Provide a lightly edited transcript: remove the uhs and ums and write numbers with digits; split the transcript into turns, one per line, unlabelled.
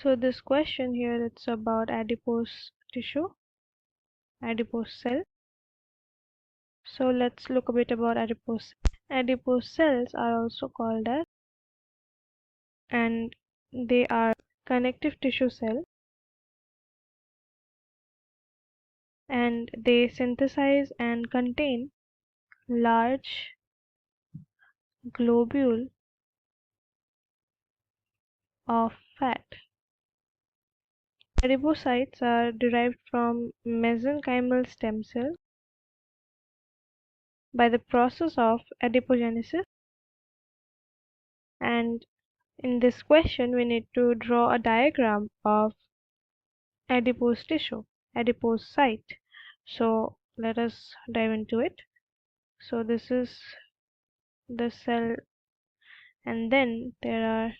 So this question here, it's about adipose tissue, adipose cell. So let's look a bit about adipose. Adipose cells are also called as, and they are connective tissue cell, and they synthesize and contain large globule of fat. Adipocytes are derived from mesenchymal stem cells by the process of adipogenesis, and in this question we need to draw a diagram of adipose tissue, adipose site. So let us dive into it. So this is the cell, and then there are